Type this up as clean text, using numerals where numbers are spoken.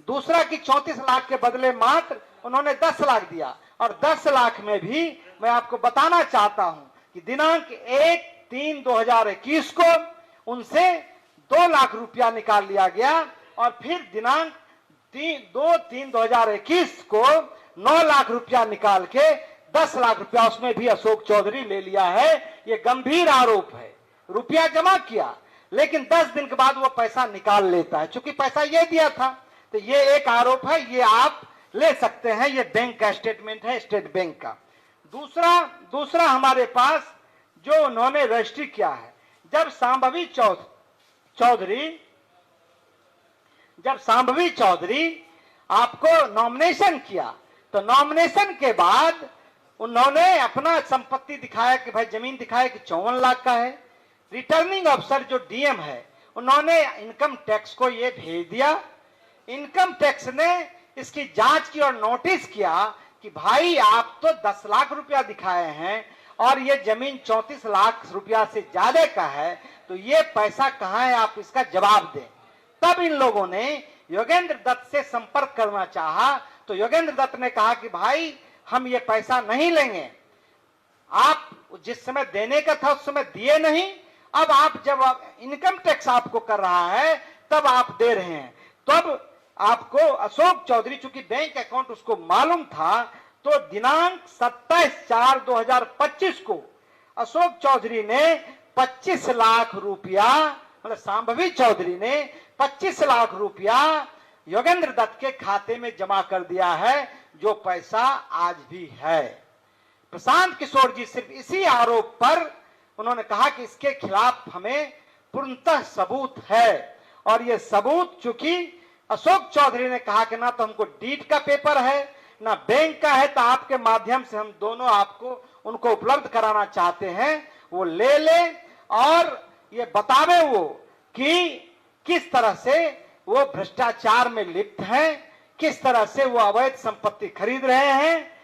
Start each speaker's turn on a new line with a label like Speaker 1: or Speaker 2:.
Speaker 1: दूसरा कि 34 लाख के बदले मात्र उन्होंने 10 लाख दिया। और 10 लाख में भी मैं आपको बताना चाहता हूं कि दिनांक 1/3/2021 को उनसे 2 लाख रुपया निकाल लिया गया और फिर दिनांक 2/3/2021 को 9 लाख रुपया निकाल के 10 लाख रुपया उसमें भी अशोक चौधरी ले लिया है। ये गंभीर आरोप है। रुपया जमा किया लेकिन 10 दिन के बाद वो पैसा निकाल लेता है। चूंकि पैसा ये दिया था तो ये एक आरोप है, ये आप ले सकते हैं। ये बैंक का स्टेटमेंट है, स्टेट बैंक का। दूसरा हमारे पास जो उन्होंने रजिस्ट्री किया है, जब शांभवी चौधरी आपको नॉमिनेशन किया तो नॉमिनेशन के बाद उन्होंने अपना संपत्ति दिखाया कि भाई जमीन दिखाया कि 54 लाख का है। रिटर्निंग अफसर जो डीएम है उन्होंने इनकम टैक्स को ये भेज दिया। इनकम टैक्स ने इसकी जांच की और नोटिस किया कि भाई आप तो 10 लाख रुपया दिखाए हैं और ये जमीन 34 लाख रुपया से ज्यादा का है, तो ये पैसा कहां है, आप इसका जवाब दें। तब इन लोगों ने योगेंद्र दत्त से संपर्क करना चाहा तो योगेंद्र दत्त ने कहा कि भाई हम ये पैसा नहीं लेंगे, आप जिस समय देने का था उस समय दिए नहीं, अब आप जब इनकम टैक्स आपको कर रहा है तब आप दे रहे हैं। तब आपको अशोक चौधरी, चूंकि बैंक अकाउंट उसको मालूम था, तो दिनांक 27/4/2025 को अशोक चौधरी ने 25 लाख रुपया, मतलब शांभवी चौधरी ने 25 लाख रुपया योगेंद्र दत्त के खाते में जमा कर दिया है, जो पैसा आज भी है। प्रशांत किशोर जी सिर्फ इसी आरोप पर उन्होंने कहा कि इसके खिलाफ हमें पूर्णतः सबूत है। और ये सबूत चूंकि अशोक चौधरी ने कहा कि ना तो हमको डीड का पेपर है ना बैंक का है, तो आपके माध्यम से हम दोनों आपको उनको उपलब्ध कराना चाहते हैं, वो ले ले और ये बतावे वो कि किस तरह से वो भ्रष्टाचार में लिप्त हैं, किस तरह से वो अवैध संपत्ति खरीद रहे हैं